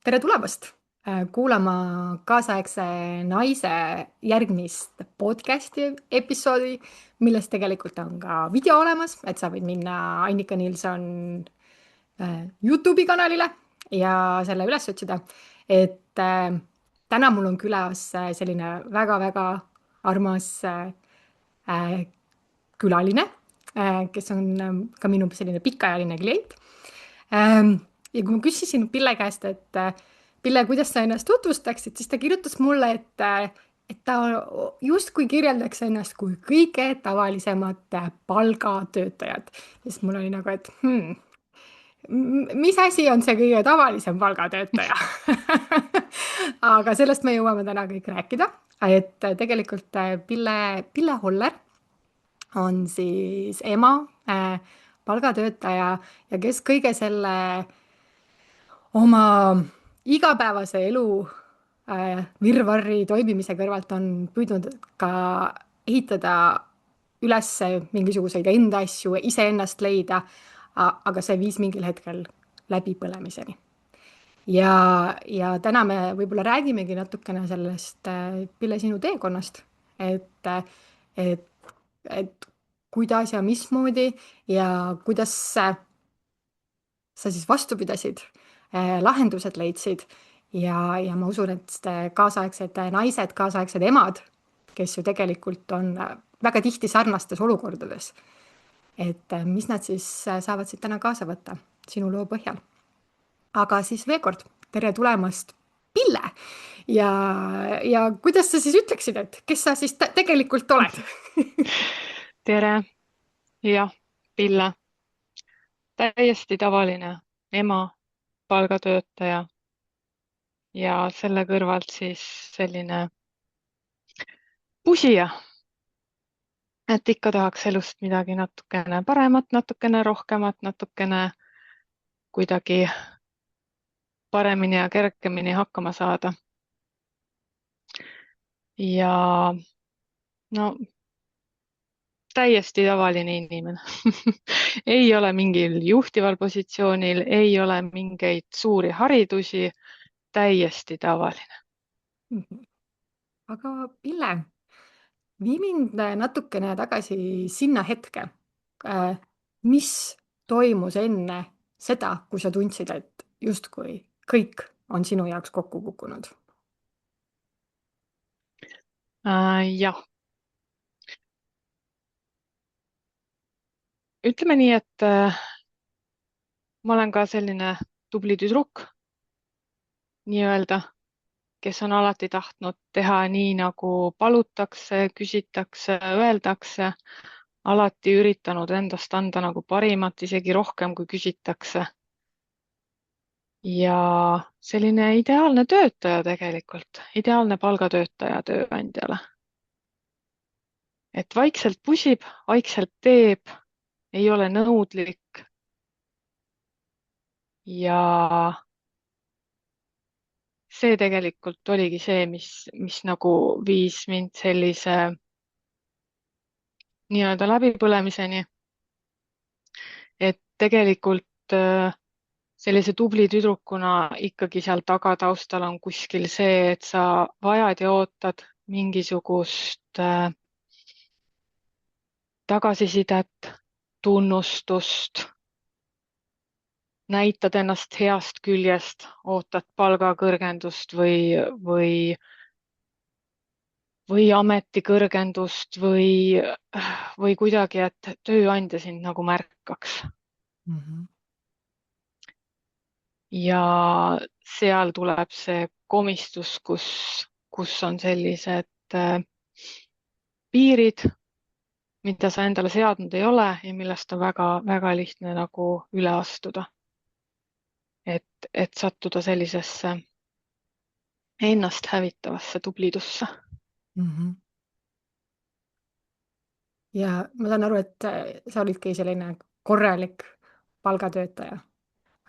tere tulemast kuulama kaasaegse naise järgmist podcasti episoodi, milles tegelikult on ka video olemas, et sa võid minna Annika Nilsson Youtube'i kanalile ja selle üles otsida. Täna mul on külas selline väga-väga armas äh, külaline, kes on ka minu selline pikaajaline klient. Ja kui ma küsisin Pille käest, et Pille, kuidas sa ennast tutvustaksid, siis ta kirjutas mulle, et ta justkui kirjeldaks ennast kui kõige tavalisemat palgatöötajat. Ja siis mul oli nagu, et mis asi on see kõige tavalisem palgatöötaja? Aga sellest me jõuame täna kõik rääkida, et tegelikult Pille Holler on siis ema, palgatöötaja ja kes kõige selle oma igapäevase elu virvarri toimimise kõrvalt on püüdnud ka ehitada üles mingisuguseid enda asju, iseennast leida, aga see viis mingil hetkel läbipõlemiseni. Ja täna me võib-olla räägimegi natukene sellest, Pille, sinu teekonnast, et, et, et kuidas ja mismoodi ja kuidas sa siis vastu pidasid, lahendused leidsid ja ma usun, et kaasaegsed naised, kaasaegsed emad, kes ju tegelikult on väga tihti sarnastes olukordades, et mis nad siis saavad siit täna kaasa võtta sinu loo põhjal. Aga siis veel kord, tere tulemast, Pille! Ja, ja kuidas sa siis ütleksid, et kes sa siis tegelikult oled? Tere, jah, Pille, täiesti tavaline ema, palgatöötaja ja selle kõrvalt siis selline pusija, et ikka tahaks elust midagi natukene paremat, natukene rohkemat, natukene kuidagi paremini ja kergemini hakkama saada. Ja no täiesti tavaline inimene. Ei ole mingil juhtival positsioonil, ei ole mingeid suuri haridusi, täiesti tavaline. Aga Pille, vii mind natukene tagasi sinna hetke. Mis toimus enne seda, kui sa tundsid, et justkui kõik on sinu jaoks kokku kukkunud? Jah, ütleme nii, et ma olen ka selline tubli tüdruk nii-öelda, kes on alati tahtnud teha nii, nagu palutakse, küsitakse, öeldakse, alati üritanud endast anda nagu parimat, isegi rohkem, kui küsitakse. Ja selline ideaalne töötaja tegelikult, ideaalne palgatöötaja tööandjale. Et vaikselt pusib, vaikselt teeb, ei ole nõudlik ja see tegelikult oligi see, mis nagu viis mind sellise nii-öelda läbipõlemiseni. Et tegelikult sellise tubli tüdrukuna ikkagi seal tagataustal on kuskil see, et sa vajad ja ootad mingisugust tagasisidet, tunnustust, näitad ennast heast küljest, ootad palgakõrgendust või ametikõrgendust või kuidagi, et tööandja sind nagu märkaks. Ja seal tuleb see komistus, kus on sellised piirid, mida sa endale seadnud ei ole ja millest on väga lihtne nagu üle astuda. Et sattuda sellisesse ennast hävitavasse tublidusse. Ja ma saan aru, et sa olidki selline korralik palgatöötaja,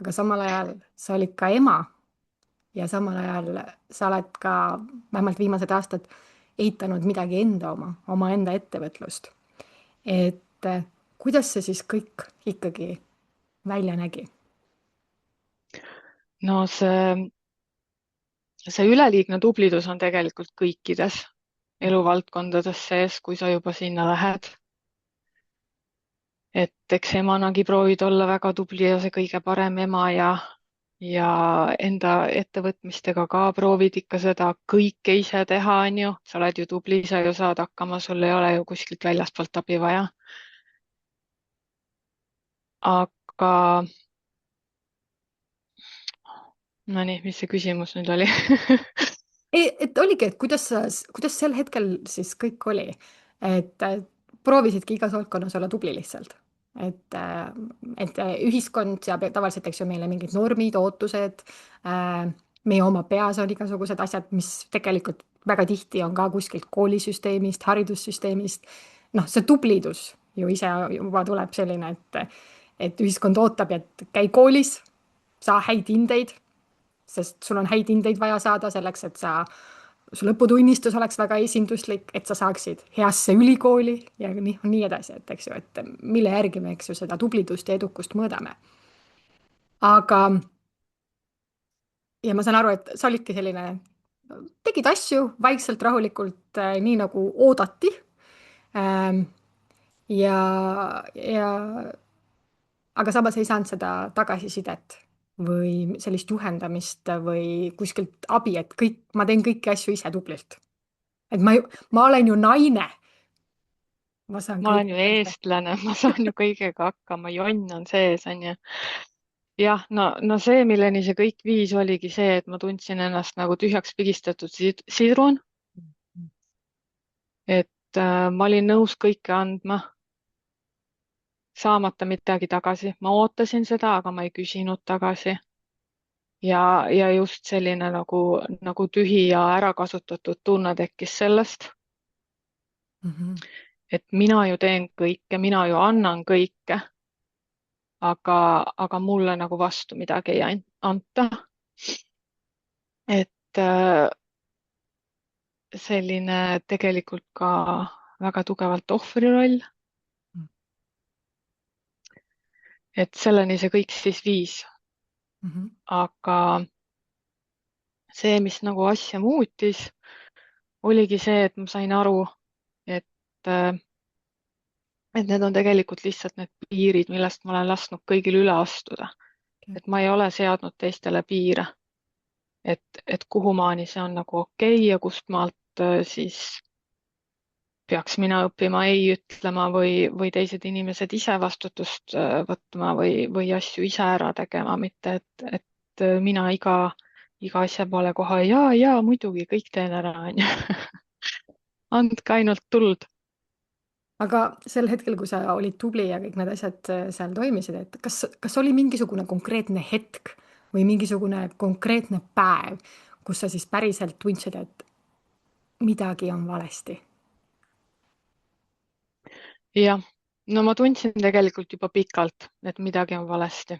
aga samal ajal sa olid ka ema ja samal ajal sa oled ka vähemalt viimased aastad ehitanud midagi omaenda ettevõtlust. Et kuidas see siis kõik ikkagi välja nägi? No see see üleliigne tublidus on tegelikult kõikides eluvaldkondades sees, kui sa juba sinna lähed. Et eks emanagi proovid olla väga tubli ja see kõige parem ema ja enda ettevõtmistega ka proovid ikka seda kõike ise teha, on ju. sa oled ju tubli, sa ju saad hakkama, sul ei ole ju kuskilt väljastpoolt abi vaja. Aga no nii, mis see küsimus nüüd oli? Et oligi, et kuidas sel hetkel siis kõik oli, et proovisidki igas valdkonnas olla tubli lihtsalt, et, et ühiskond seab tavaliselt, eks ju, meile mingid normid, ootused, meie oma peas on igasugused asjad, mis tegelikult väga tihti on ka kuskilt koolisüsteemist, haridussüsteemist. noh, see tublidus ju ise juba tuleb selline, et ühiskond ootab, et käi koolis, saa häid hindeid, sest sul on häid hindeid vaja saada selleks, et su lõputunnistus oleks väga esinduslik, et sa saaksid heasse ülikooli ja nii edasi, et eks ju, et mille järgi me, eks ju, seda tublidust ja edukust mõõdame. aga, ja ma saan aru, et sa olidki selline, tegid asju vaikselt, rahulikult, nii nagu oodati. Ähm, ja, ja aga samas ei saanud seda tagasisidet või sellist juhendamist või kuskilt abi, et ma teen kõiki asju ise tublilt. Et ma olen ju naine. Ma saan ma olen ju kõike ise. eestlane, ma saan ju kõigega hakkama, jonn on sees, on ju. Jah, no see, milleni see kõik viis, oligi see, et ma tundsin ennast nagu tühjaks pigistatud sidrun. Et ma olin nõus kõike andma, saamata midagi tagasi. ma ootasin seda, aga ma ei küsinud tagasi. Ja just selline nagu tühi ja ära kasutatud tunne tekkis sellest, Mhm. et mina ju teen kõike, mina ju annan kõike, aga mulle nagu vastu midagi ei anta. Et selline tegelikult ka väga tugevalt ohvriroll. Et selleni see kõik siis viis. Mhm. Aga see, mis nagu asja muutis, oligi see, et ma sain aru, et, äh, et need on tegelikult lihtsalt need piirid, millest ma olen lasknud kõigil üle astuda. Et ma ei ole seadnud teistele piire. Et kuhumaani see on nagu okei ja kust maalt siis peaks mina õppima ei ütlema või teised inimesed ise vastutust võtma või asju ise ära tegema, mitte et mina iga asja peale kohe ja muidugi kõik teen ära, on ju. andke ainult tuld. Aga sel hetkel, kui sa olid tubli ja kõik need asjad seal toimisid, et kas oli mingisugune konkreetne hetk või mingisugune konkreetne päev, kus sa siis päriselt tundsid, et midagi on valesti? Jah, no ma tundsin tegelikult juba pikalt, et midagi on valesti.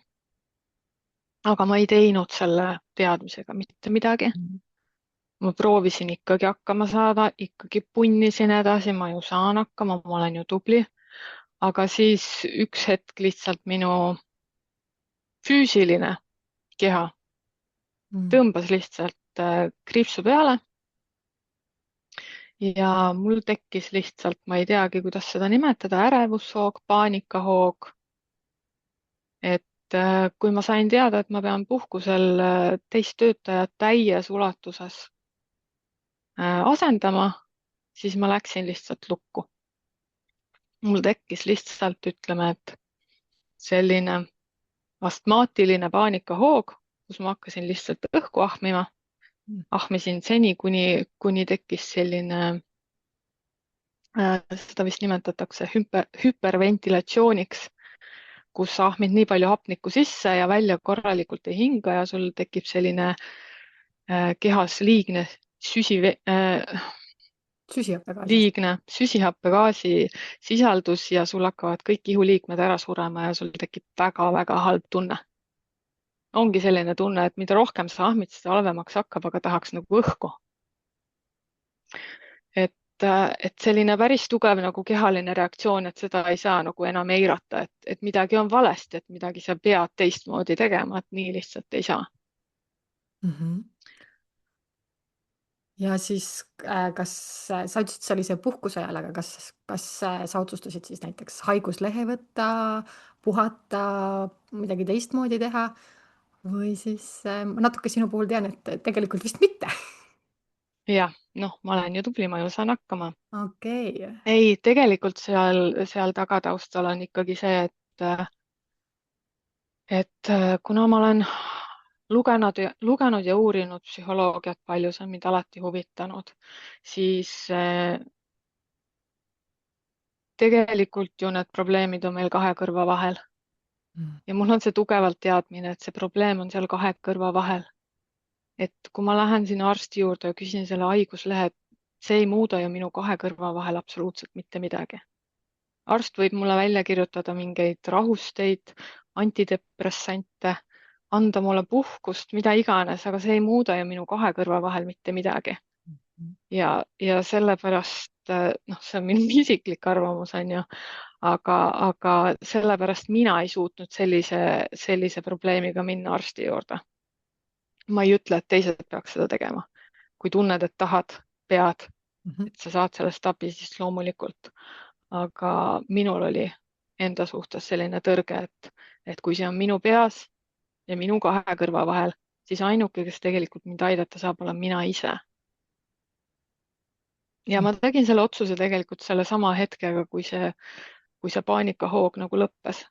Aga ma ei teinud selle teadmisega mitte midagi. Ma proovisin ikkagi hakkama saada, ikkagi punnisin edasi, ma ju saan hakkama, ma olen ju tubli. Aga siis üks hetk lihtsalt minu füüsiline keha Mm. tõmbas lihtsalt kriipsu peale ja mul tekkis lihtsalt, ma ei teagi, kuidas seda nimetada, ärevushoog, paanikahoog. Et kui ma sain teada, et ma pean puhkusel teist töötajat täies ulatuses asendama, siis ma läksin lihtsalt lukku. Mul tekkis lihtsalt, ütleme, et selline astmaatiline paanikahoog, kus ma hakkasin lihtsalt õhku ahmima. Ahmisin seni, kuni tekkis selline, seda vist nimetatakse hüperventilatsiooniks, kus sa ahmid nii palju hapnikku sisse ja välja korralikult ei hinga ja sul tekib selline kehas Süsihappegaasi. liigne süsihappegaasi sisaldus ja sul hakkavad kõik ihuliikmed ära surema ja sul tekib väga-väga halb tunne. Ongi selline tunne, et mida rohkem sa ahmid, seda halvemaks hakkab, aga tahaks nagu õhku. Et selline päris tugev nagu kehaline reaktsioon, et seda ei saa nagu enam eirata, et midagi on valesti, et midagi sa pead teistmoodi tegema, et nii lihtsalt ei saa. Mhm. ja siis kas sa ütlesid, see oli see puhkuse ajal, aga kas sa otsustasid siis näiteks haiguslehe võtta, puhata, midagi teistmoodi teha või siis ma natuke sinu puhul tean, et tegelikult vist mitte. jah, noh, ma olen ju tubli, ma ju saan hakkama. okei okay.. ei, tegelikult seal tagataustal on ikkagi see, et kuna ma olen lugenud ja uurinud psühholoogiat palju, see on mind alati huvitanud, siis tegelikult ju need probleemid on meil kahe kõrva vahel ja mul on see tugevalt teadmine, et see probleem on seal kahe kõrva vahel. Et kui ma lähen sinna arsti juurde ja küsin selle haiguslehe, see ei muuda ju minu kahe kõrva vahel absoluutselt mitte midagi. Arst võib mulle välja kirjutada mingeid rahusteid, antidepressante, anda mulle puhkust, mida iganes, aga see ei muuda ju minu kahe kõrva vahel mitte midagi. Ja sellepärast, noh, see on minu isiklik arvamus, on ju, aga sellepärast mina ei suutnud sellise probleemiga minna arsti juurde. Ma ei ütle, et teised peaks seda tegema. Kui tunned, et tahad, pead, Mhm. et sa saad sellest abi, siis loomulikult. Aga minul oli enda suhtes selline tõrge, et kui see on minu peas ja minu kahe kõrva vahel, siis ainuke, kes tegelikult mind aidata saab, olen mina ise. Ja ma tegin selle otsuse tegelikult sellesama hetkega, kui see paanikahoog nagu lõppes.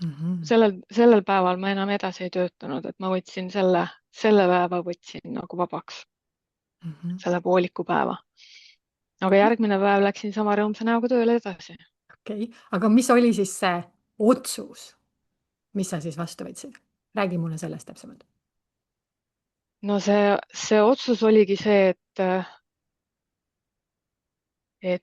Mhm. Sellel päeval ma enam edasi ei töötanud, et ma võtsin selle päeva võtsin nagu vabaks, Mhm. selle pooliku päeva. Aga järgmine päev läksin sama rõõmsa näoga tööle edasi. okei okay., aga mis oli siis see otsus, mis sa siis vastu võtsid? räägi mulle sellest täpsemalt. No see otsus oligi see, et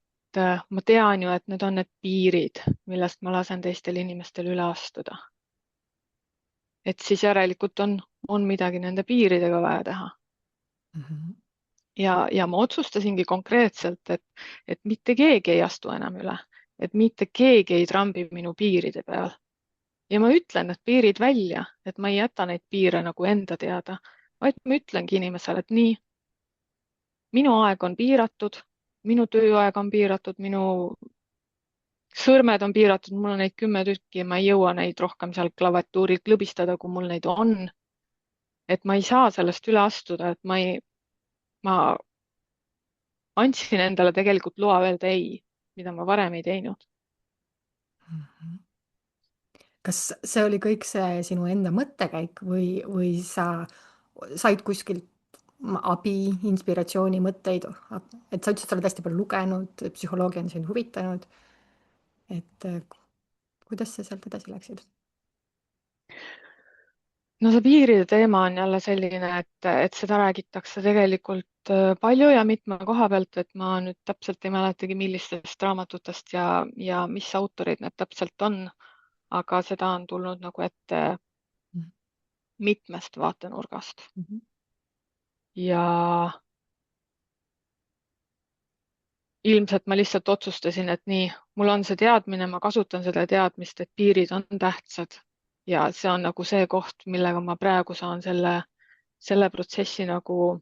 ma tean ju, et need on need piirid, millest ma lasen teistel inimestel üle astuda. Et siis järelikult on midagi nende piiridega vaja teha. Mhm. Ja ma otsustasingi konkreetselt, et mitte keegi ei astu enam üle, et mitte keegi ei trambi minu piiride peal. Ja ma ütlen need piirid välja, et ma ei jäta neid piire nagu enda teada, vaid ma ütlengi inimesele, et nii, minu aeg on piiratud, minu tööaeg on piiratud, minu sõrmed on piiratud, mul on neid 10 tükki ja ma ei jõua neid rohkem seal klaviatuuril klõbistada, kui mul neid on. Et ma ei saa sellest üle astuda, et ma andsin endale tegelikult loa öelda ei, mida ma varem ei teinud. Mhm. kas see oli kõik see sinu enda mõttekäik või sa said kuskilt abi, inspiratsiooni, mõtteid, et sa ütlesid, et sa oled hästi palju lugenud, psühholoogia on sind huvitanud, et kuidas sa sealt edasi läksid? No see piiride teema on jälle selline, et seda räägitakse tegelikult palju ja mitme koha pealt, et ma nüüd täpselt ei mäletagi, millistest raamatutest ja mis autorid need täpselt on, aga seda on tulnud nagu ette mitmest vaatenurgast. Mhm. Ja ilmselt ma lihtsalt otsustasin, et nii, mul on see teadmine, ma kasutan seda teadmist, et piirid on tähtsad ja see on nagu see koht, millega ma praegu saan selle protsessi nagu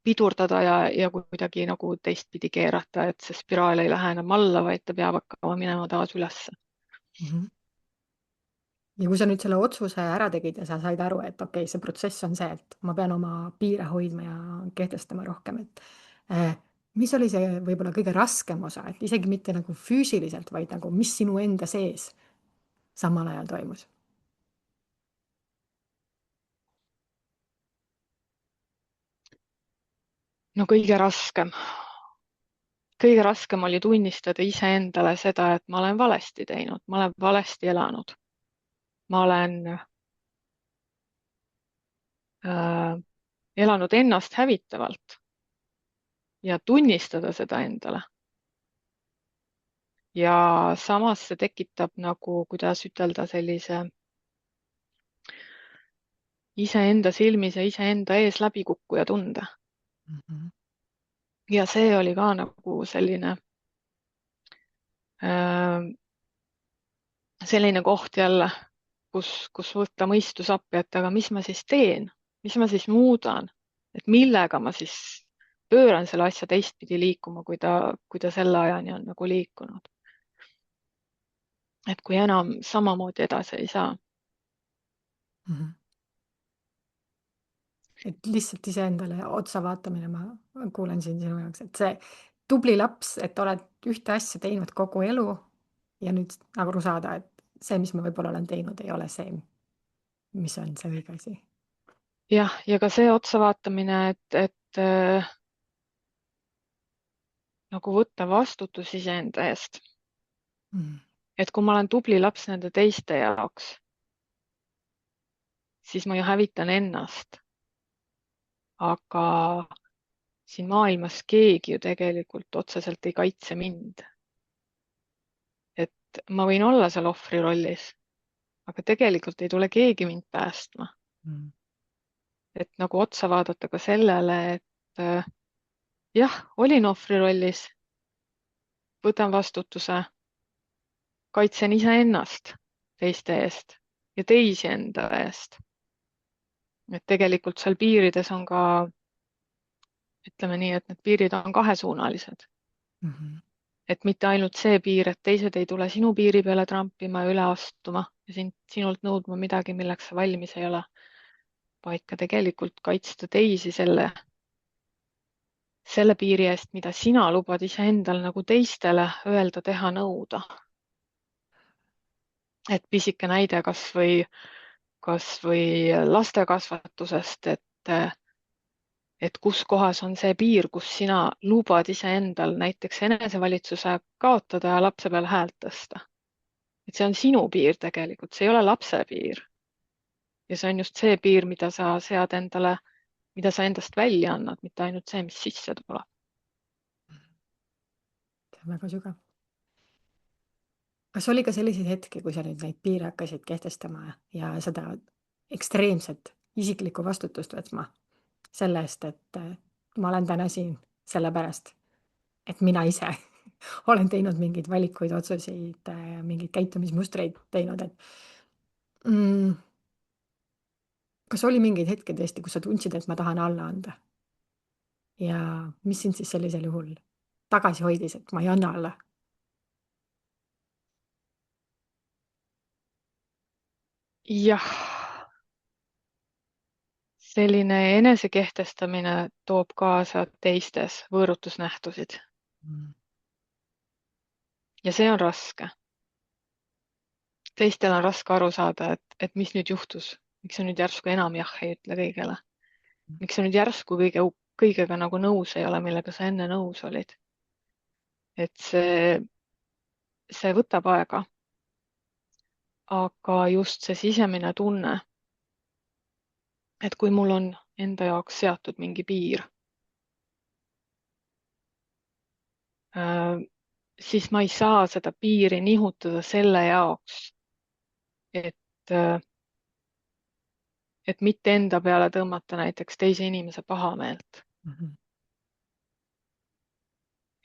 pidurdada ja kuidagi nagu teistpidi keerata, et see spiraal ei lähe enam alla, vaid ta peab hakkama minema taas ülesse. Mhm. ja kui sa nüüd selle otsuse ära tegid ja sa said aru, et okei okay,, see protsess on see, et ma pean oma piire hoidma ja kehtestama rohkem, et mis oli see võib-olla kõige raskem osa, et isegi mitte nagu füüsiliselt, vaid nagu mis sinu enda sees samal ajal toimus? No kõige raskem oli tunnistada iseendale seda, et ma olen valesti teinud, ma olen valesti elanud. Ma olen äh, elanud ennast hävitavalt ja tunnistada seda endale. Ja samas see tekitab nagu, kuidas ütelda, sellise iseenda silmis ja iseenda ees läbikukkuja tunde. Mhm. Ja see oli ka nagu äh, selline koht jälle, kus võtta mõistus appi, et aga mis ma siis teen, mis ma siis muudan, et millega ma siis pööran selle asja teistpidi liikuma, kui ta selle ajani on nagu liikunud. Et kui enam samamoodi edasi ei saa. Mhm. Et lihtsalt iseendale otsa vaatamine, ma kuulen siin sinu jaoks, et see tubli laps, et oled ühte asja teinud kogu elu ja nüüd nagu aru saada, et see, mis ma võib-olla olen teinud, ei ole see, mis on see õige asi. Jah, ja ka see otsa vaatamine, et nagu võtta vastutus iseenda eest. Mm. Et kui ma olen tubli laps nende teiste jaoks, siis ma ju hävitan ennast. Aga siin maailmas keegi ju tegelikult otseselt ei kaitse mind. Et ma võin olla seal ohvri rollis, aga tegelikult ei tule keegi mind päästma. Mm. Et nagu otsa vaadata ka sellele, et jah, olin ohvri rollis, võtan vastutuse, kaitsen iseennast teiste eest ja teisi enda eest. Et tegelikult seal piirides on ka, ütleme nii, et need piirid on kahesuunalised. Mhm. Et mitte ainult see piir, et teised ei tule sinu piiri peale trampima ja üle astuma ja sinult nõudma midagi, milleks sa valmis ei ole, vaid ka tegelikult kaitsta teisi selle piiri eest, mida sina lubad iseendal nagu teistele öelda, teha, nõuda. Et pisike näide kas või laste kasvatusest, et kus kohas on see piir, kus sina lubad iseendal näiteks enesevalitsuse kaotada ja lapse peal häält tõsta. Et see on sinu piir tegelikult, see ei ole lapse piir. Ja see on just see piir, mida sa sead endale, mida sa endast välja annad, mitte ainult see, mis sisse tuleb. See on väga sügav. Kas oli ka selliseid hetki, kui sa nüüd neid piire hakkasid kehtestama ja seda ekstreemset isiklikku vastutust võtma selle eest, et ma olen täna siin sellepärast, et mina ise olen teinud mingeid valikuid, otsuseid, mingeid käitumismustreid teinud, et kas oli mingeid hetki tõesti, kus sa tundsid, et ma tahan alla anda? Ja mis sind siis sellisel juhul tagasi hoidis, et ma ei anna alla? Jah, selline enesekehtestamine toob kaasa teistes võõrutusnähtusid Mm. ja see on raske. Teistel on raske aru saada, et mis nüüd juhtus, miks sa nüüd järsku enam jah ei ütle kõigele. Miks sa nüüd järsku kõigega nagu nõus ei ole, millega sa enne nõus olid. Et see võtab aega. Aga just see sisemine tunne, et kui mul on enda jaoks seatud mingi piir, siis ma ei saa seda piiri nihutada selle jaoks, et, et mitte enda peale tõmmata näiteks teise inimese pahameelt. Mhm.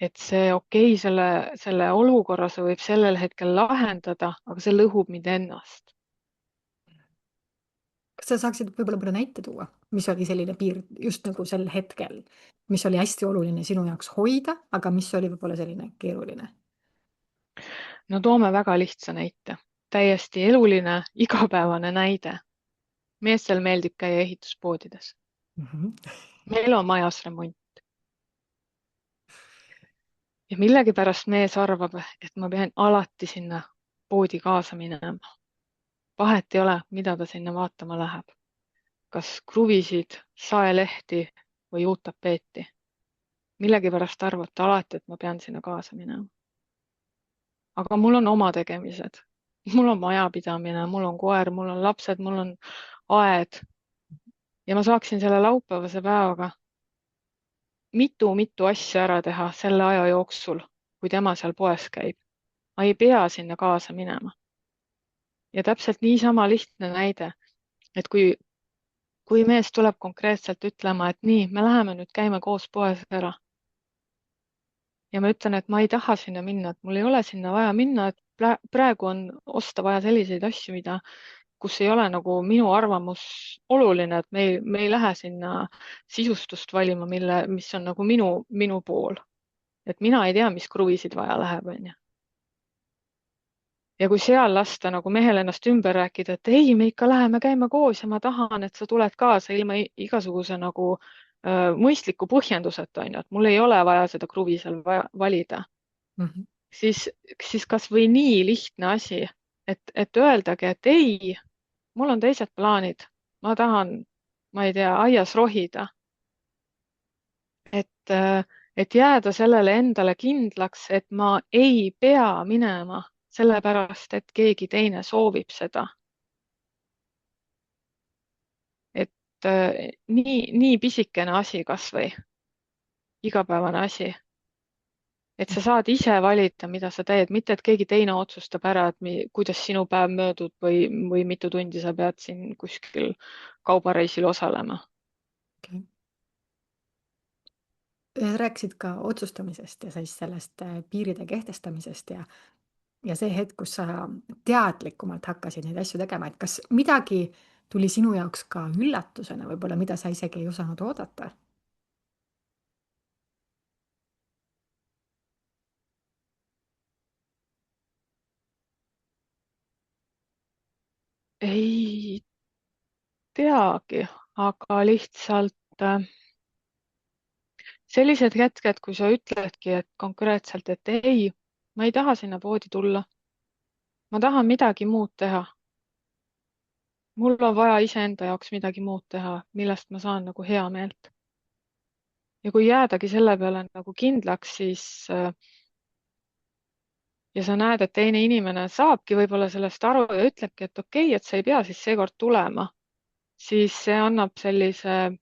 Et see okei, selle olukorra see võib sellel hetkel lahendada, aga see lõhub mind ennast. Kas sa saaksid võib-olla mõne näite tuua, mis oli selline piir just nagu sel hetkel, mis oli hästi oluline sinu jaoks hoida, aga mis oli võib-olla selline keeruline? No toome väga lihtsa näite. Täiesti eluline, igapäevane näide. Meestel meeldib käia ehituspoodides. Mhm. Meil on majas remont. Ja millegipärast mees arvab, et ma pean alati sinna poodi kaasa minema. Vahet ei ole, mida ta sinna vaatama läheb. Kas kruvisid, saelehti või uut tapeeti. Millegipärast arvab ta alati, et ma pean sinna kaasa minema. Aga mul on oma tegemised. Mul on majapidamine, mul on koer, mul on lapsed, mul on aed. Ja ma saaksin selle laupäevase päevaga mitu asja ära teha selle aja jooksul, kui tema seal poes käib. Ma ei pea sinna kaasa minema. Ja täpselt niisama lihtne näide, et kui mees tuleb konkreetselt ütlema, et nii, me läheme nüüd käime koos poes ära. Ja ma ütlen, et ma ei taha sinna minna, et mul ei ole sinna vaja minna, et praegu on osta vaja selliseid asju, kus ei ole nagu minu arvamus oluline, et me ei lähe sinna sisustust valima, mis on nagu minu pool. Et mina ei tea, mis kruvisid vaja läheb, onju. Ja kui seal lasta nagu mehel ennast ümber rääkida, et ei, me ikka läheme käime koos ja ma tahan, et sa tuled kaasa ilma igasuguse nagu mõistliku põhjenduseta, onju, et mul ei ole vaja seda kruvi seal valida, Mhm. siis, siis kas või nii lihtne asi, et öeldagi, et ei, mul on teised plaanid, ma tahan, ma ei tea, aias rohida, et, et jääda sellele endale kindlaks, et ma ei pea minema sellepärast, et keegi teine soovib seda. Et nii pisikene asi kasvõi, igapäevane asi, et sa saad ise valida, mida sa teed, mitte et keegi teine otsustab ära, et kuidas sinu päev möödub või mitu tundi sa pead siin kuskil kaubareisil osalema. Okay. Sa rääkisid ka otsustamisest ja siis sellest piiride kehtestamisest ja see hetk, kus sa teadlikumalt hakkasid neid asju tegema, et kas midagi tuli sinu jaoks ka üllatusena võib-olla, mida sa isegi ei osanud oodata? Ei teagi, aga lihtsalt sellised hetked, kui sa ütledki, et konkreetselt, et ei, ma ei taha sinna poodi tulla, ma tahan midagi muud teha. Mul on vaja iseenda jaoks midagi muud teha, millest ma saan nagu hea meelt. Ja kui jäädagi selle peale nagu kindlaks, siis ja sa näed, et teine inimene saabki võib-olla sellest aru ja ütlebki, et okei, et sa ei pea siis seekord tulema, siis see annab sellise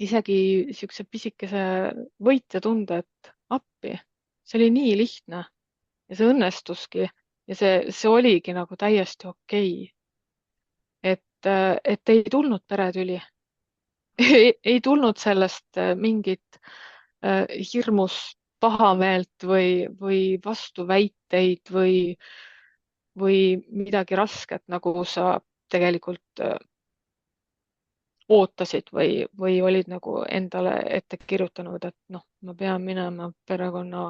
isegi niisuguse pisikese võitjatunde, et appi, see oli nii lihtne ja see õnnestuski ja see oligi nagu täiesti okei. Et ei tulnud peretüli, ei tulnud sellest mingit hirmust pahameelt või vastuväiteid või midagi rasket, nagu sa tegelikult ootasid või olid nagu endale ette kirjutanud, et noh, ma pean minema perekonna,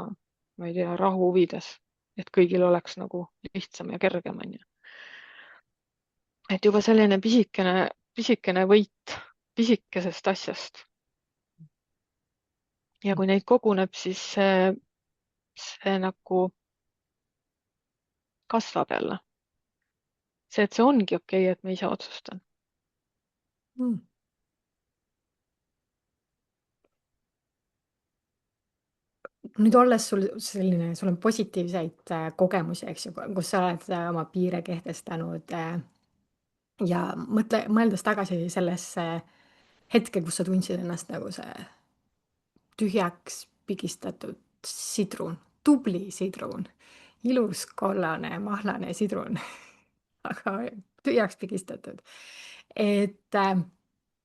ma ei tea, rahu huvides, et kõigil oleks nagu lihtsam ja kergem, onju. Et juba selline pisikene võit pisikesest asjast. Ja kui neid koguneb, siis see nagu kasvab jälle. See, et see ongi okei, et ma ise otsustan. Mm. Nüüd olles sul selline, sul on positiivseid kogemusi, eks ju, kus sa oled oma piire kehtestanud ja mõeldes tagasi sellesse hetke, kus sa tundsid ennast nagu see tühjaks pigistatud sidrun, tubli sidrun, ilus kollane mahlane sidrun, aga tühjaks pigistatud. Et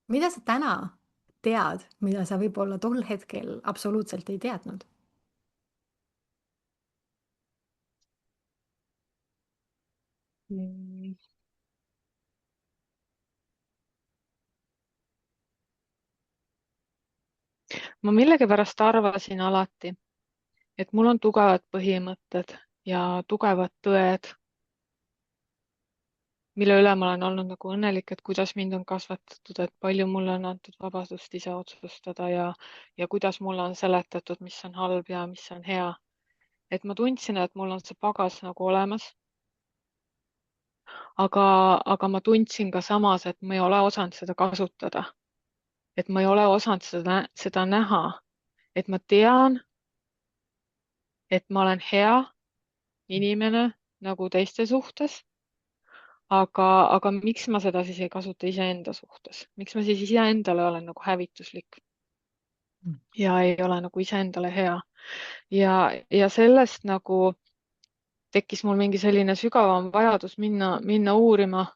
mida sa täna tead, mida sa võib-olla tol hetkel absoluutselt ei teadnud? Mm. Ma millegipärast arvasin alati, et mul on tugevad põhimõtted ja tugevad tõed, mille üle ma olen olnud nagu õnnelik, et kuidas mind on kasvatatud, et palju mulle on antud vabadust ise otsustada ja kuidas mulle on seletatud, mis on halb ja mis on hea. Et ma tundsin, et mul on see pagas nagu olemas, aga ma tundsin ka samas, et ma ei ole osanud seda kasutada, et ma ei ole osanud seda näha, et ma tean, et ma olen hea inimene nagu teiste suhtes, aga miks ma seda siis ei kasuta iseenda suhtes, miks ma siis iseendale olen nagu hävituslik ja ei ole nagu iseendale hea ja sellest nagu tekkis mul mingi selline sügavam vajadus minna uurima,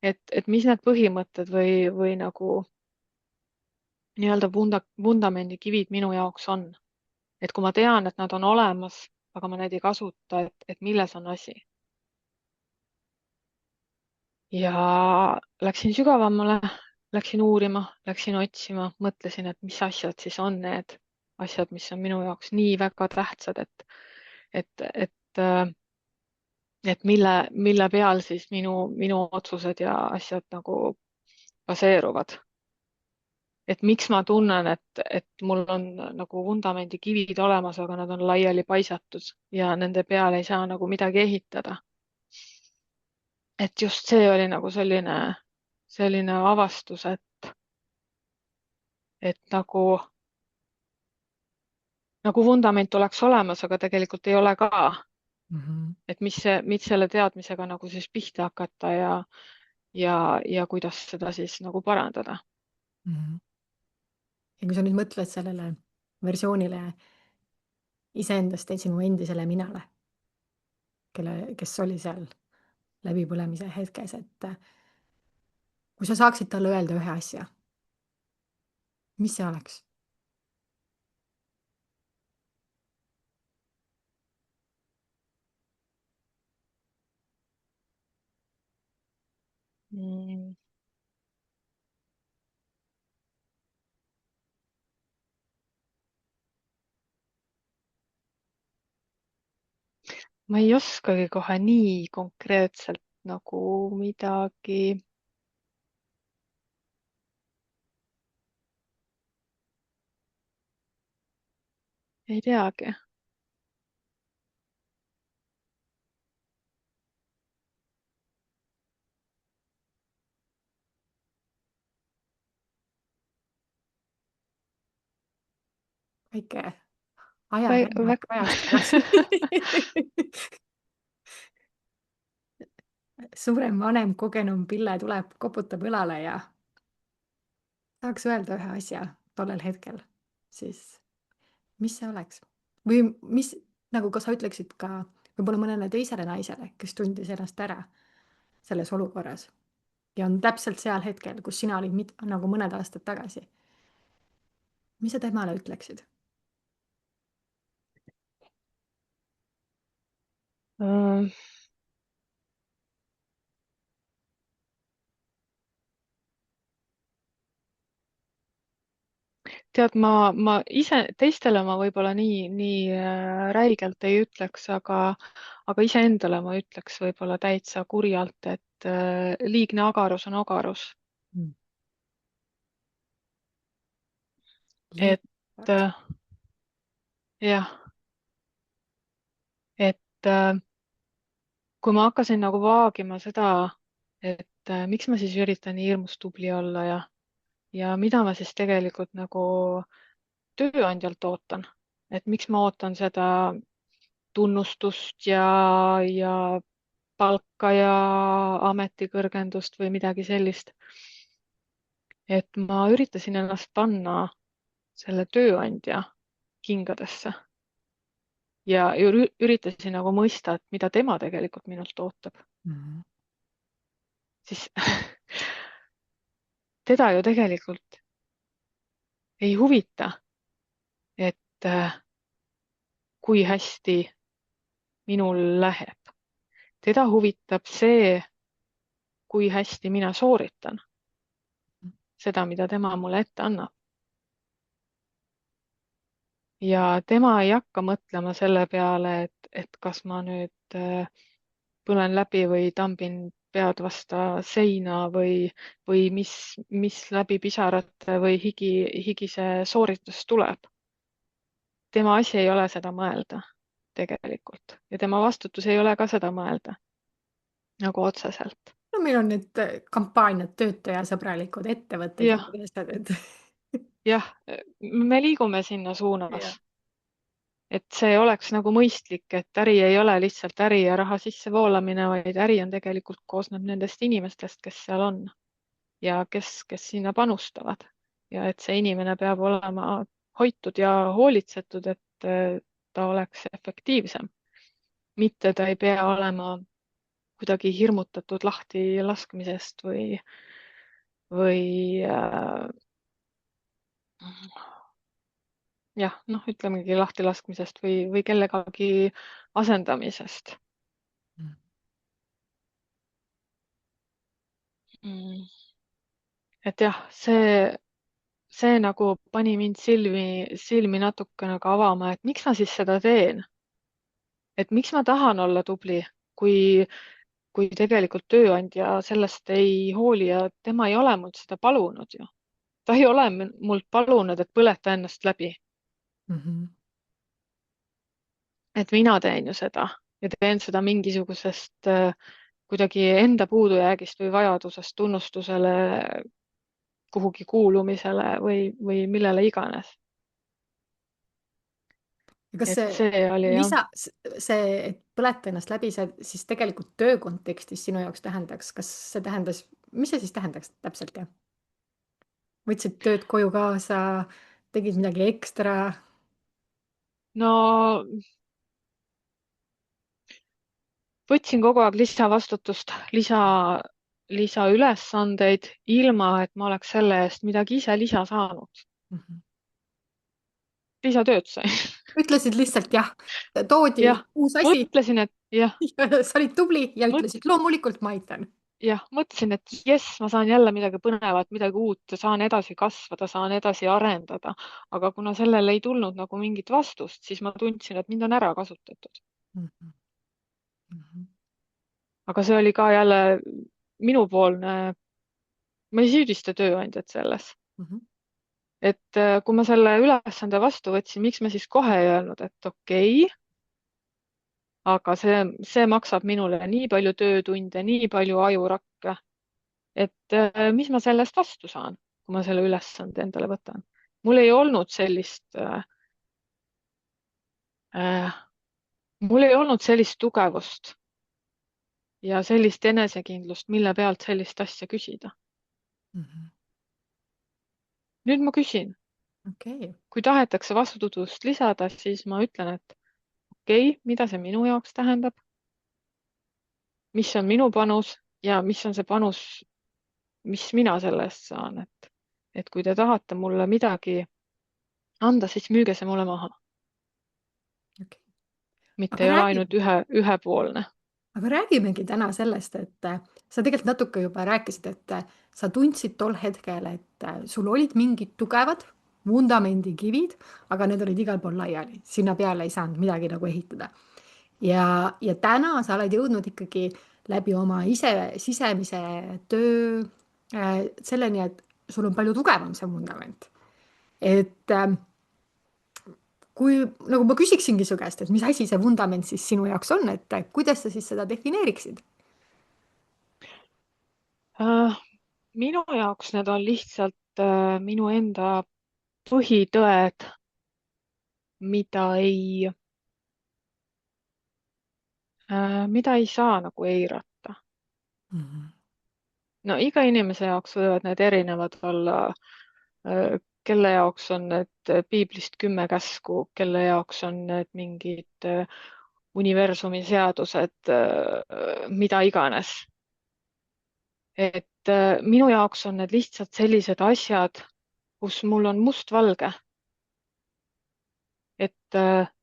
et mis need põhimõtted või nagu nii-öelda vundamendikivid minu jaoks on. Et kui ma tean, et nad on olemas, aga ma neid ei kasuta, et milles on asi. ja läksin sügavamale, läksin uurima, läksin otsima, mõtlesin, et mis asjad siis on need asjad, mis on minu jaoks nii väga tähtsad, et, et, äh, et mille peal siis minu otsused ja asjad nagu baseeruvad. Et miks ma tunnen, et mul on nagu vundamendikivid olemas, aga nad on laiali paisatud ja nende peale ei saa nagu midagi ehitada. Et just see oli nagu selline avastus, et nagu vundament oleks olemas, aga tegelikult ei ole ka. Mhm. Et mis selle teadmisega nagu siis pihta hakata ja kuidas seda siis nagu parandada. Mhm. ja kui sa nüüd mõtled sellele versioonile iseendast ja sinu endisele minale, kes oli seal läbipõlemise hetkes, et kui sa saaksid talle öelda ühe asja, mis see oleks? Mm. Ma ei oskagi kohe nii konkreetselt nagu midagi, ei teagi. väike ajarännak Väga... ajas tagasi suurem, vanem, kogenum Pille tuleb, koputab õlale ja tahaks öelda ühe asja tollel hetkel, siis mis see oleks? või mis, nagu ka sa ütleksid ka võib-olla mõnele teisele naisele, kes tundis ennast ära selles olukorras ja on täpselt seal hetkel, kus sina olid nagu mõned aastad tagasi. mis sa temale ütleksid? Tead, ma ise teistele ma võib-olla nii räigelt ei ütleks, aga iseendale ma ütleks võib-olla täitsa kurjalt, et liigne agarus on ogarus. Mm. Et Liiga. jah, et kui ma hakkasin nagu vaagima seda, et miks ma siis üritan nii hirmus tubli olla ja mida ma siis tegelikult nagu tööandjalt ootan, et miks ma ootan seda tunnustust ja palka ja ametikõrgendust või midagi sellist. Et ma üritasin ennast panna selle tööandja kingadesse ja üritasin nagu mõista, et mida tema tegelikult minult ootab. Mhm. Siis teda ju tegelikult ei huvita, et kui hästi minul läheb. Teda huvitab see, kui hästi mina sooritan seda, mida tema mulle ette annab. Ja tema ei hakka mõtlema selle peale, et kas ma nüüd põlen läbi või tambin pead vasta seina või mis läbi pisarate või higise sooritus tuleb. Tema asi ei ole seda mõelda tegelikult ja tema vastutus ei ole ka seda mõelda nagu otseselt. no meil on need kampaaniad, töötajasõbralikud ettevõtted ja jah, need asjad, et jah, me liigume sinna suunas, jah. et see oleks nagu mõistlik, et äri ei ole lihtsalt äri ja raha sissevoolamine, vaid äri on tegelikult koosneb nendest inimestest, kes seal on ja kes sinna panustavad ja et see inimene peab olema hoitud ja hoolitsetud, et ta oleks efektiivsem. mitte ta ei pea olema kuidagi hirmutatud lahti laskmisest või jah, noh, ütlemegi lahtilaskmisest või kellegagi asendamisest. mm. Et jah, see nagu pani mind silmi natuke nagu avama, et miks ma siis seda teen, et miks ma tahan olla tubli, kui, kui tegelikult tööandja sellest ei hooli ja tema ei ole mult seda palunud ju. Ta ei ole mult palunud, et põleta ennast läbi, Mhm. et mina teen ju seda ja teen seda mingisugusest kuidagi enda puudujäägist või vajadusest tunnustusele, kuhugi kuulumisele või millele iganes. ja kas et see see oli jah. et põleta ennast läbi, see siis tegelikult töö kontekstis sinu jaoks tähendaks, kas see tähendas, mis see siis tähendaks täpselt, jah? Võtsid tööd koju kaasa, tegid midagi ekstra? No võtsin kogu aeg lisavastutust, lisaülesandeid, ilma et ma oleks selle eest midagi ise lisa saanud. Mhm. Lisatööd sain. ütlesid lihtsalt jah, toodi jah, uus asi mõtlesin, et jah, ja sa olid tubli ja mõt-, ütlesid loomulikult ma aitan. jah, mõtlesin, et jess, ma saan jälle midagi põnevat, midagi uut, saan edasi kasvada, saan edasi arendada. aga kuna sellele ei tulnud nagu mingit vastust, siis ma tundsin, et mind on ära kasutatud. Mhm. Mhm. aga see oli ka jälle minupoolne, ma ei süüdista tööandjat selles. Mhm. Et kui ma selle ülesande vastu võtsin, miks ma siis kohe ei öelnud, et okei, aga see maksab minule nii palju töötunde, nii palju ajurakke, et mis ma selle eest vastu saan, kui ma selle ülesande endale võtan. mul ei olnud äh, mul ei olnud sellist tugevust ja sellist enesekindlust, mille pealt sellist asja küsida. Mhm. nüüd ma küsin, okei. kui tahetakse vastutust lisada, siis ma ütlen, et okei, mida see minu jaoks tähendab, mis on minu panus ja mis on see panus, mis mina selle eest saan, et kui te tahate mulle midagi anda, siis müüge see mulle maha, Okei. mitte aga ei ole räägi, ainult ühepoolne. aga räägimegi täna sellest, et sa tegelikult natuke juba rääkisid, et sa tundsid tol hetkel, et sul olid mingid tugevad vundamendikivid, aga need olid igal pool laiali, sinna peale ei saanud midagi nagu ehitada. ja täna sa oled jõudnud ikkagi läbi oma sisemise töö selleni, et sul on palju tugevam see vundament. et kui nagu ma küsiksingi su käest, et mis asi see vundament siis sinu jaoks on, et kuidas sa siis seda defineeriksid? Äh, minu jaoks need on lihtsalt minu enda põhitõed, mida mida ei saa nagu eirata. Mhm. no iga inimese jaoks võivad need erinevad olla, kelle jaoks on need piiblist 10 käsku, kelle jaoks on need mingid universumi seadused, mida iganes. et minu jaoks on need lihtsalt sellised asjad, kus mul on mustvalge, et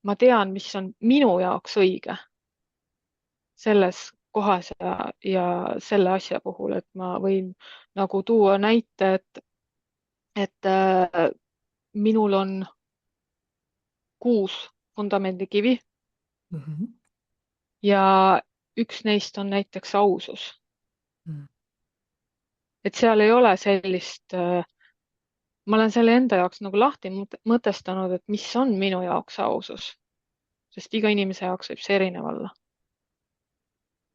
ma tean, mis on minu jaoks õige selles kohas ja selle asja puhul, et ma võin nagu tuua näite, et minul on 6 vundamendikivi Mhm. ja üks neist on näiteks ausus. Mhm. et seal ei ole sellist, ma olen selle enda jaoks nagu lahti mõtestanud, et mis on minu jaoks ausus, sest iga inimese jaoks võib see erinev olla.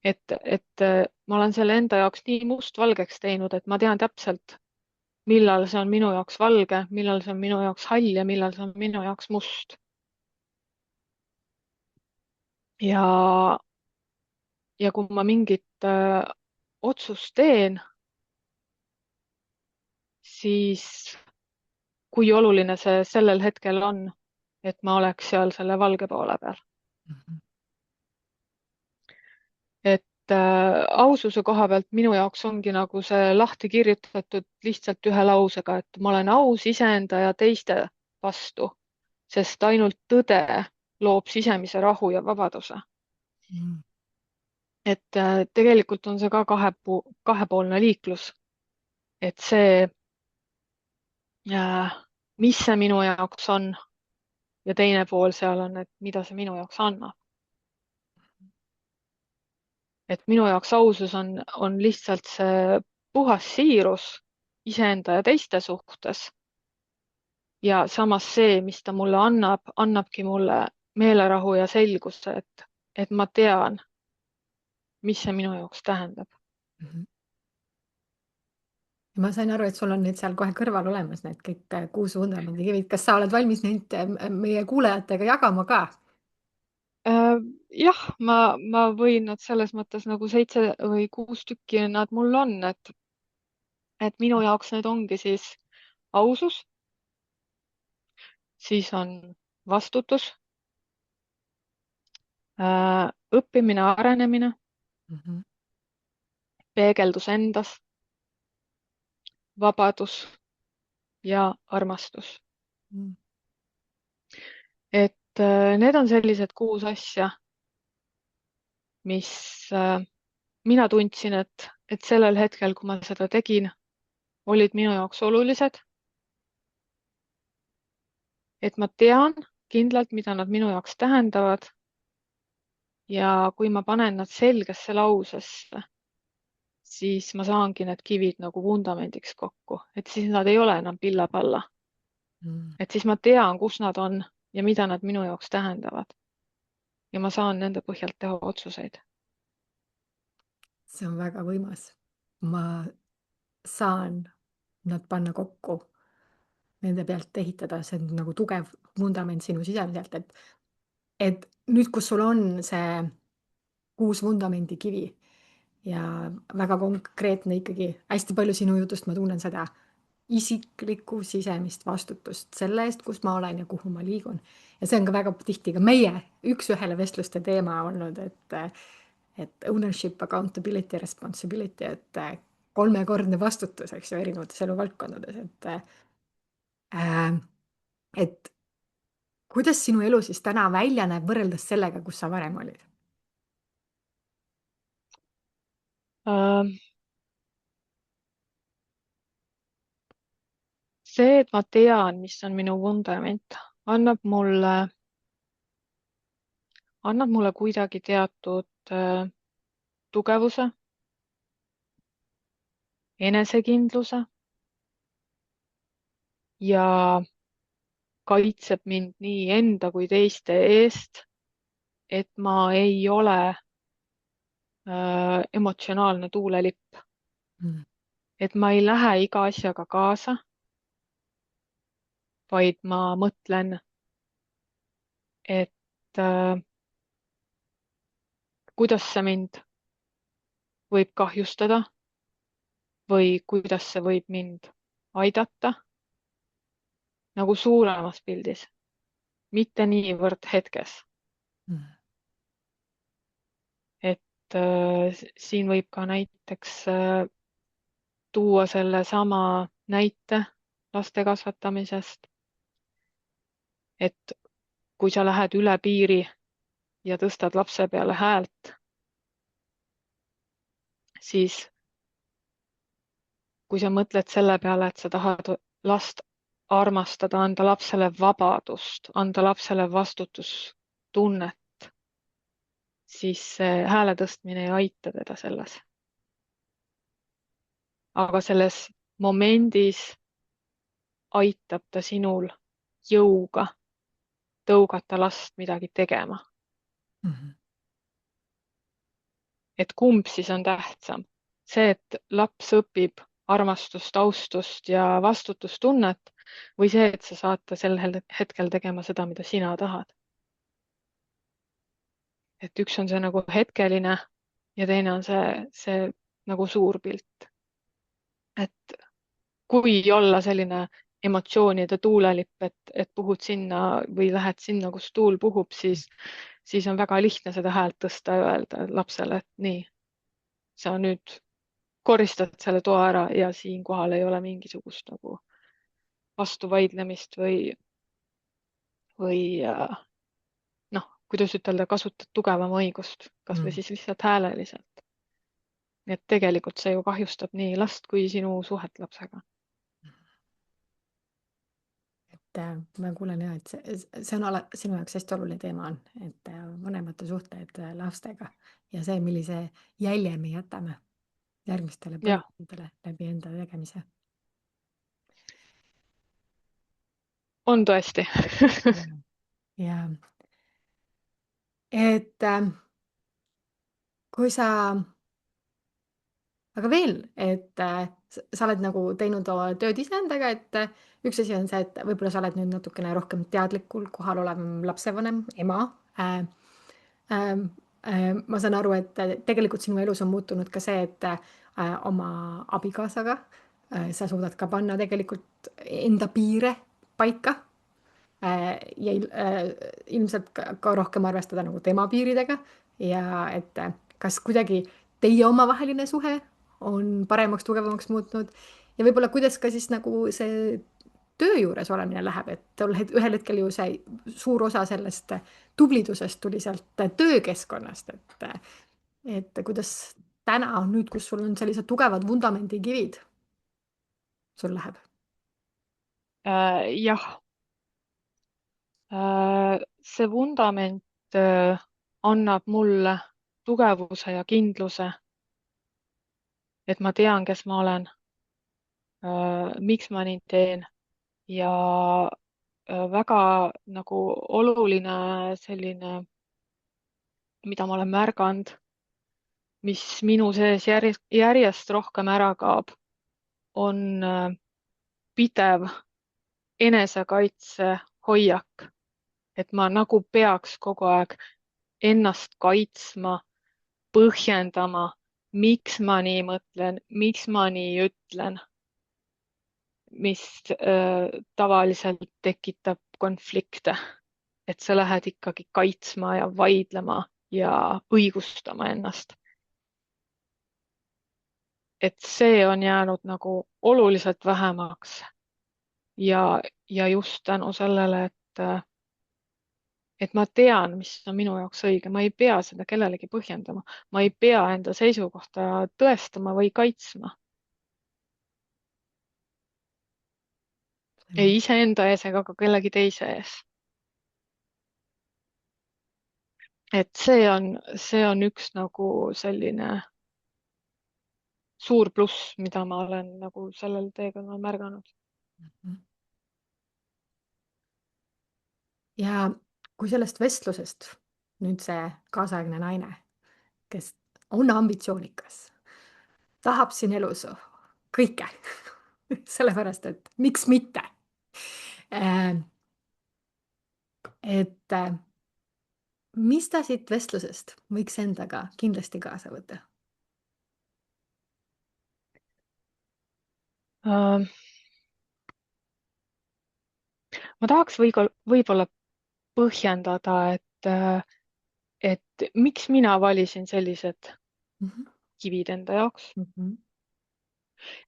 et ma olen selle enda jaoks nii mustvalgeks teinud, et ma tean täpselt, millal see on minu jaoks valge, millal see on minu jaoks hall ja millal see on minu jaoks must. ja, ja kui ma mingit otsust teen, siis kui oluline see sellel hetkel on, et ma oleks seal selle valge poole peal. Mhm. et aususe koha pealt minu jaoks ongi nagu see lahti kirjutatud lihtsalt ühe lausega, et ma olen aus iseenda ja teiste vastu, sest ainult tõde loob sisemise rahu ja vabaduse. Mhm. et tegelikult on see ka kahepoolne liiklus, et see, mis see minu jaoks on ja teine pool seal on, et mida see minu jaoks annab. Et minu jaoks ausus on lihtsalt see puhas siirus iseenda ja teiste suhtes ja samas see, mis ta mulle annab, annabki mulle meelerahu ja selguse, et ma tean, mis see minu jaoks tähendab. Mhm. Ma sain aru, et sul on nüüd seal kohe kõrval olemas need kõik 6 vundamendikivid. Kas sa oled valmis neid meie kuulajatega jagama ka? Äh, jah, ma võin nad selles mõttes nagu 7 või 6 tükki nad mul on, et minu jaoks need ongi siis ausus, siis on vastutus, õppimine, arenemine, Mhm. peegeldus endas, vabadus ja armastus. Mhm. Et need on sellised 6 asja, mis mina tundsin, et sellel hetkel, kui ma seda tegin, olid minu jaoks olulised, et ma tean kindlalt, mida nad minu jaoks tähendavad ja kui ma panen nad selgesse lausesse, siis ma saangi need kivid nagu vundamendiks kokku, et siis nad ei ole enam pilla-palla. Mhm. Et siis ma tean, kus nad on ja mida nad minu jaoks tähendavad. Ja ma saan nende põhjalt teha otsuseid. See on väga võimas. Ma saan nad panna kokku, nende pealt ehitada, see on nagu tugev vundament sinu sisemiselt, et nüüd, kus sul on see 6 vundamendikivi ja väga konkreetne ikkagi, hästi palju sinu jutust ma tunnen seda isiklikku sisemist vastutust selle eest, kus ma olen ja kuhu ma liigun. Ja see on ka väga tihti ka meie üks-ühele vestluste teema olnud, et ownership, accountability, responsibility, et kolmekordne vastutus, eks ju, erinevates eluvaldkondades, äh, et kuidas sinu elu siis täna välja näeb võrreldes sellega, kus sa varem olid? Ähm, See, et ma tean, mis on minu vundament, annab mulle kuidagi teatud tugevuse, enesekindluse ja kaitseb mind nii enda kui teiste eest, et ma ei ole emotsionaalne tuulelipp, Mm. et ma ei lähe iga asjaga kaasa, vaid ma mõtlen, et äh, kuidas see mind võib kahjustada või kuidas see võib mind aidata nagu suuremas pildis, mitte niivõrd hetkes. Mm. Et siin võib ka näiteks tuua sellesama näite laste kasvatamisest, et kui sa lähed üle piiri ja tõstad lapse peale häält, siis kui sa mõtled selle peale, et sa tahad last armastada, anda lapsele vabadust, anda lapsele vastutustunnet, siis see hääle tõstmine ei aita teda selles. Aga selles momendis aitab ta sinul jõuga tõugata last midagi tegema. Mhm. Et kumb siis on tähtsam? See, et laps õpib armastust, austust ja vastutustunnet või see, et sa saad ta sel hetkel tegema seda, mida sina tahad. Et üks on see nagu hetkeline ja teine on see nagu suur pilt. Et kui olla selline emotsioonide tuulelipp, et puhud sinna või lähed sinna, kus tuul puhub, siis on väga lihtne seda häält tõsta ja öelda lapsele, et nii, sa nüüd koristad selle toa ära ja siinkohal ei ole mingisugust nagu vastuvaidlemist või noh, kuidas ütelda, kasutad tugevama õigust, kas või mm. siis lihtsalt hääleliselt. Nii et tegelikult see ju kahjustab nii last kui sinu suhet lapsega. Ma kuulen ja, et see on sinu jaoks hästi oluline teema on, et vanemate suhted lastega ja see, millise jälje me jätame järgmistele jah, põlvkondadele läbi enda tegemise. on tõesti. ja et kui sa, aga veel, et sa oled nagu teinud oma tööd iseendaga, et üks asi on see, et võib-olla sa oled nüüd natukene rohkem teadlikul kohal olevam lapsevanem, ema ma saan aru, et tegelikult sinu elus on muutunud ka see, et oma abikaasaga sa suudad ka panna tegelikult enda piire paika ja ilmselt ka rohkem arvestada nagu tema piiridega ja et kas kuidagi teie omavaheline suhe on paremaks, tugevamaks muutnud ja võib-olla kuidas ka siis nagu see töö juures olemine läheb, et ühel hetkel ju see suur osa sellest tublidusest tuli sealt töökeskkonnast, et kuidas täna nüüd, kus sul on sellised tugevad vundamendikivid, sul läheb? Jah, see vundament annab mulle tugevuse ja kindluse, et ma tean, kes ma olen, miks ma nii teen ja väga nagu oluline selline, mida ma olen märganud, mis minu sees järjest rohkem ära kaob, on pidev enesekaitse hoiak, et ma nagu peaks kogu aeg ennast kaitsma, põhjendama, miks ma nii mõtlen, miks ma nii ütlen, mis tavaliselt tekitab konflikte, et sa lähed ikkagi kaitsma ja vaidlema ja õigustama ennast. Et see on jäänud nagu oluliselt vähemaks ja just tänu sellele, et ma tean, mis on minu jaoks õige, ma ei pea seda kellelegi põhjendama, ma ei pea enda seisukohta tõestama või kaitsma. Ei iseenda ees ega ka kellegi teise ees. Et see on üks nagu selline suur pluss, mida ma olen nagu sellel teekonnal märganud. Ja kui sellest vestlusest nüüd see kaasaegne naine, kes on ambitsioonikas, tahab siin elus kõike sellepärast, et miks mitte. et mis ta siit vestlusest võiks endaga kindlasti kaasa võtta? Ma tahaks võib-olla põhjendada, et miks mina valisin sellised Mhm. kivid enda jaoks. Mhm.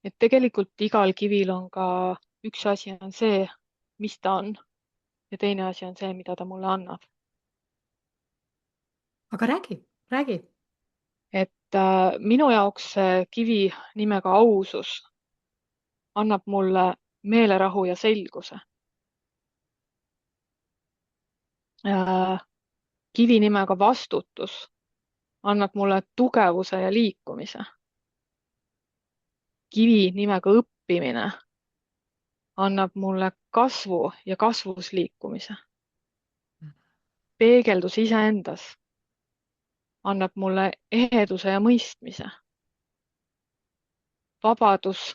Et tegelikult igal kivil on ka üks asi on see, mis ta on ja teine asi on see, mida ta mulle annab. Aga räägi. Et minu jaoks see kivi nimega ausus annab mulle meelerahu ja selguse. Kivi nimega vastutus annab mulle tugevuse ja liikumise. Kivi nimega õppimine annab mulle kasvu ja kasvus liikumise. Peegeldus iseendas annab mulle eheduse ja mõistmise. Vabadus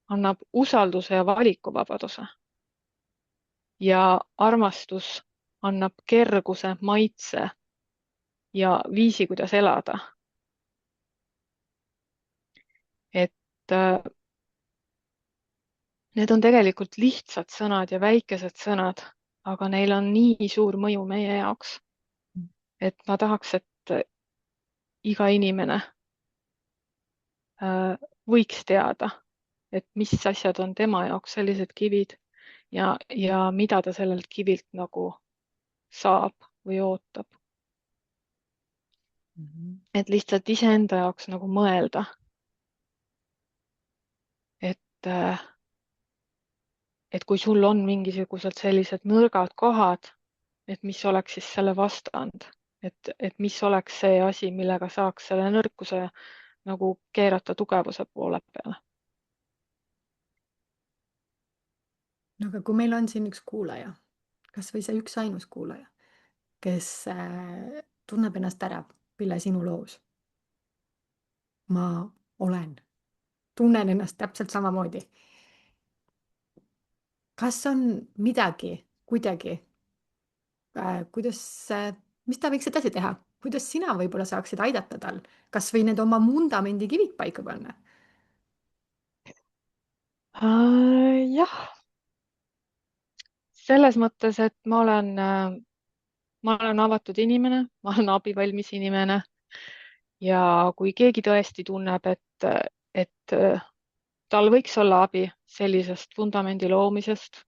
annab usalduse ja valikuvabaduse. Ja armastus annab kerguse, maitse ja viisi, kuidas elada. Et need on tegelikult lihtsad sõnad ja väikesed sõnad, aga neil on nii suur mõju meie jaoks. Et ma tahaks, et iga inimene võiks teada, et mis asjad on tema jaoks sellised kivid ja mida ta sellelt kivilt nagu saab või ootab. Mhm. Et lihtsalt iseenda jaoks nagu mõelda, et, et kui sul on mingisugused sellised nõrgad kohad, et mis oleks siis selle vastand, et mis oleks see asi, millega saaks selle nõrkuse nagu keerata tugevuse poole peale. No aga kui meil on siin üks kuulaja, kas või see üksainus kuulaja, kes tunneb ennast ära, Pille, sinu loos. Ma tunnen ennast täpselt samamoodi. Kas on midagi, kuidagi, kuidas, mis ta võiks edasi teha? Kuidas sina võib-olla saaksid aidata tal, kas või need oma vundamendi kivid paika panna? Jah, selles mõttes, et ma olen avatud inimene, ma olen abivalmis inimene ja kui keegi tõesti tunneb, et tal võiks olla abi sellisest vundamendi loomisest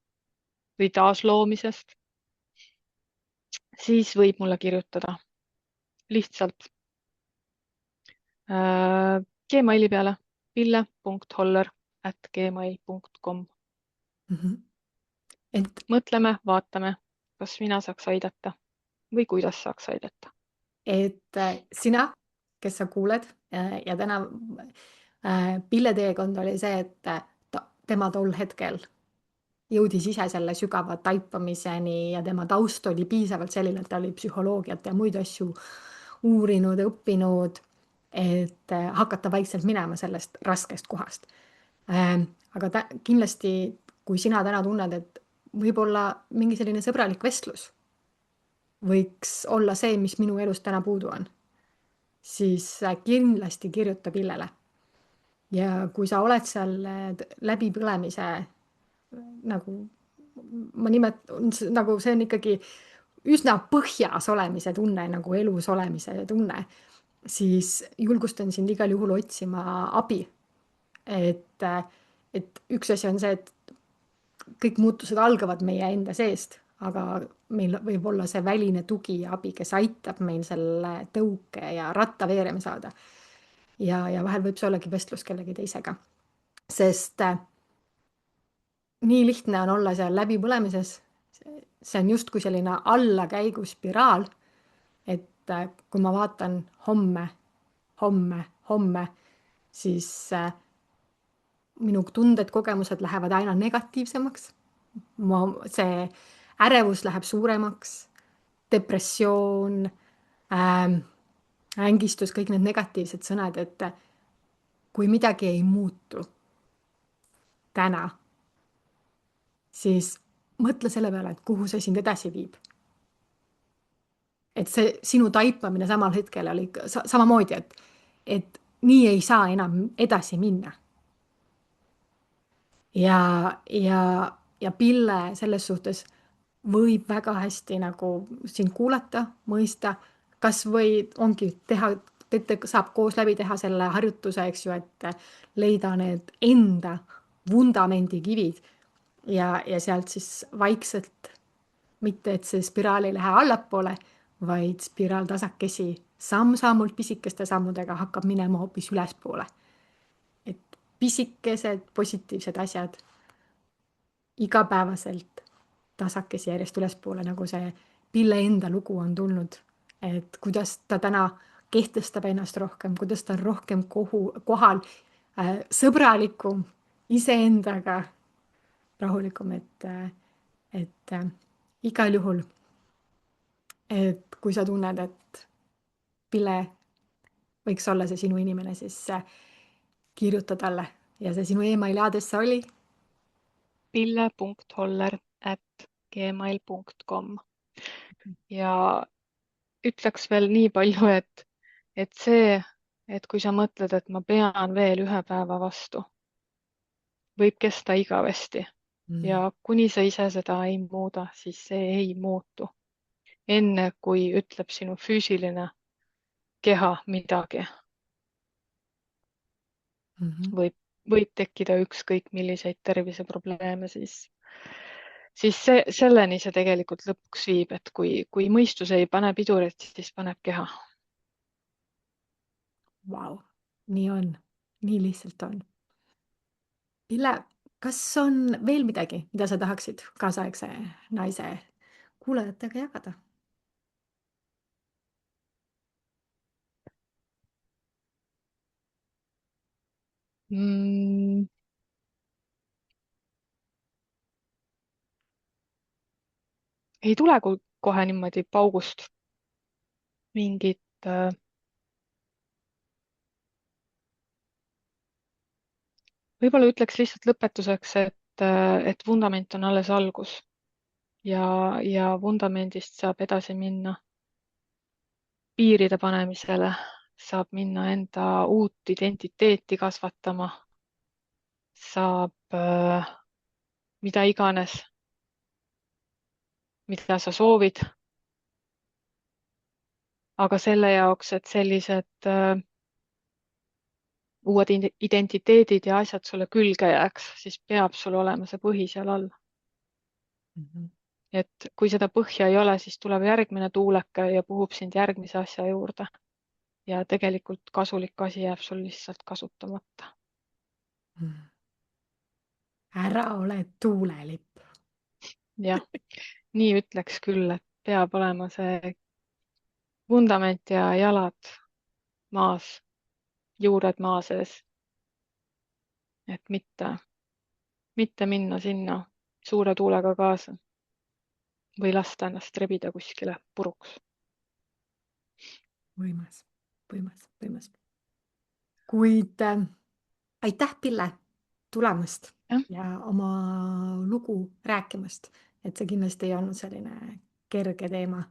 või taasloomisest, siis võib mulle kirjutada lihtsalt Gmaili peale pille.holler@gmail.com. Mhm. Et, Mõtleme, vaatame, kas mina saaks aidata või kuidas saaks aidata. et sina, kes sa kuuled ja täna Pille teekond oli see, et tema tol hetkel jõudis ise selle sügava taipamiseni ja tema taust oli piisavalt selline, et ta oli psühholoogiat ja muid asju uurinud, õppinud, et hakata vaikselt minema sellest raskest kohast. Aga kindlasti, kui sina täna tunned, et võib-olla mingi selline sõbralik vestlus võiks olla see, mis minu elus täna puudu on, siis kindlasti kirjuta Pillele. Ja kui sa oled seal läbipõlemise nagu ma nimetan, nagu see on ikkagi üsna põhjas olemise tunne, nagu elus olemise tunne, siis julgustan sind igal juhul otsima abi. et, et üks asi on see, et kõik muutused algavad meie enda seest, aga meil võib olla see väline tugi ja abi, kes aitab meil selle tõuke ja ratta veerema saada. Ja vahel võib see ollagi vestlus kellegi teisega, sest nii lihtne on olla seal läbipõlemises. see on justkui selline allakäiguspiraal, et kui ma vaatan homme, homme, homme, siis minu tunded, kogemused lähevad aina negatiivsemaks. See ärevus läheb suuremaks, depressioon, ängistus, kõik need negatiivsed sõnad, et kui midagi ei muutu täna, siis mõtle selle peale, et kuhu see sind edasi viib. Et see sinu taipamine samal hetkel oli samamoodi, et nii ei saa enam edasi minna. Ja Pille selles suhtes võib väga hästi nagu sind kuulata, mõista, kas või ongi teha, saab koos läbi teha selle harjutuse, eks ju, et leida need enda vundamendikivid ja sealt siis vaikselt, mitte et see spiraal ei lähe allapoole, vaid spiraal tasakesi samm-sammult pisikeste sammudega hakkab minema hoopis ülespoole. Et pisikesed positiivsed asjad igapäevaselt tasakesi järjest ülespoole, nagu see Pille enda lugu on tulnud, et kuidas ta täna kehtestab ennast rohkem, kuidas ta on rohkem kohal, sõbralikum, iseendaga rahulikum, et igal juhul, et kui sa tunned, et Pille võiks olla see sinu inimene, siis kirjuta talle ja see sinu emaili aadress oli pille.holler@gmail.com. ja ütleks veel nii palju, et see, et kui sa mõtled, et ma pean veel ühe päeva vastu, võib kesta igavesti ja kuni sa ise seda ei muuda, siis see ei muutu. Enne kui ütleb sinu füüsiline keha midagi, Mhm. võib tekkida ükskõik milliseid terviseprobleeme, siis siis selleni see tegelikult lõpuks viib, et kui mõistus ei pane pidurit, siis paneb keha. Vau, nii on, nii lihtsalt on. Pille, kas on veel midagi, mida sa tahaksid kaasaegse naise kuulajatega jagada? mm,. ei tule kohe niimoodi paugust mingit võib-olla ütleks lihtsalt lõpetuseks, et vundament on alles algus ja vundamendist saab edasi minna piiride panemisele, saab minna enda uut identiteeti kasvatama, saab mida iganes, mida sa soovid. aga selle jaoks, et sellised uued identiteedid ja asjad sulle külge jääks, siis peab sul olema see põhi seal all. Mhm. Et kui seda põhja ei ole, siis tuleb järgmine tuuleke ja puhub sind järgmise asja juurde. Ja tegelikult kasulik asi jääb sul lihtsalt kasutamata. Ära ole tuulelipp. jah, nii ütleks küll, et peab olema see vundament ja jalad maas, juured maa sees. Et mitte minna sinna suure tuulega kaasa või lasta ennast rebida kuskile puruks. Võimas, võimas, võimas. Kuid aitäh, Pille, tulemast jah, ja oma lugu rääkimast. Et see kindlasti ei olnud selline kerge teema,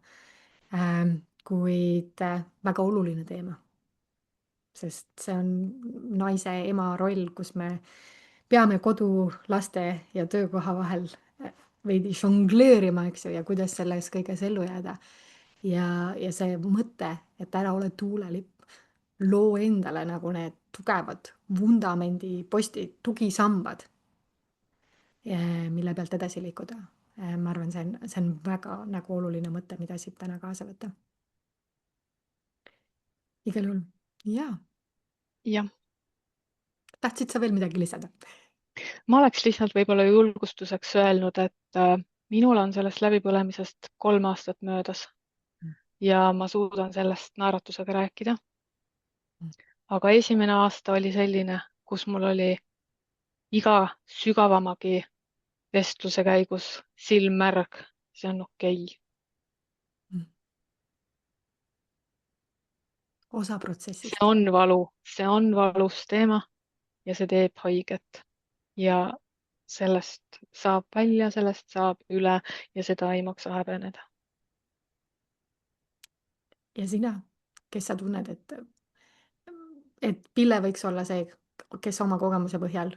kuid väga oluline teema, sest see on naise ema roll, kus me peame kodu, laste ja töökoha vahel veidi žongleerima, eks ju, ja kuidas selles kõiges ellu jääda. Ja see mõte, et ära ole tuulelipp, loo endale nagu need tugevad vundamendipostid, tugisambad, mille pealt edasi liikuda. Ma arvan, see on väga nagu oluline mõte, mida siit täna kaasa võtta. Igal juhul, jaa. jah. Tahtsid sa veel midagi lisada? Ma oleks lihtsalt võib-olla julgustuseks öelnud, et minul on sellest läbipõlemisest 3 aastat möödas ja ma suudan sellest naeratusega rääkida. Aga esimene aasta oli selline, kus mul oli iga sügavamagi vestluse käigus silm märg, see on okei. Osa see protsessist. on valu, see on valus teema ja see teeb haiget ja sellest saab välja, sellest saab üle ja seda ei maksa häbeneda. Ja sina, kes sa tunned, et Pille võiks olla see, kes oma kogemuse põhjal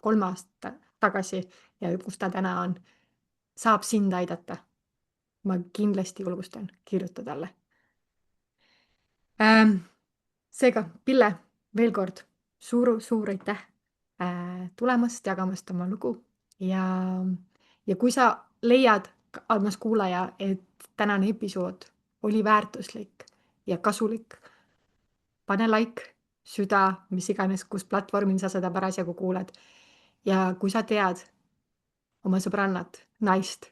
3 aastat tagasi ja kus ta täna on, saab sind aidata. Ma kindlasti julgustan, kirjuta talle. Seega, Pille, veel kord suur aitäh tulemast, jagamast oma lugu ja kui sa leiad, armas kuulaja, et tänane episood oli väärtuslik ja kasulik, pane like, süda, mis iganes, kus platvormil sa seda parasjagu kuulad. ja kui sa tead oma sõbrannat, naist,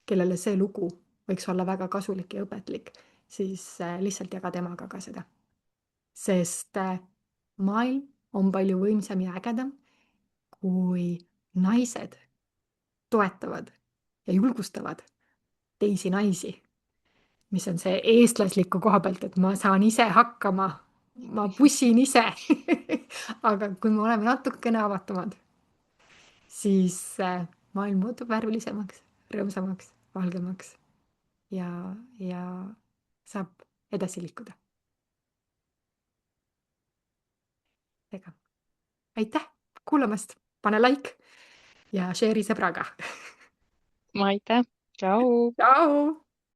kellele see lugu võiks olla väga kasulik ja õpetlik, siis lihtsalt jaga temaga ka seda. Sest maailm on palju võimsam ja ägedam, kui naised toetavad ja julgustavad teisi naisi, mis on see eestlasliku koha pealt, et ma saan ise hakkama, ma pussin ise aga kui me oleme natukene avatumad, siis maailm muutub värvilisemaks, rõõmsamaks, valgemaks ja saab edasi liikuda. seega aitäh kuulamast, pane like ja share'i sõbraga. aitäh, tšau. tšau.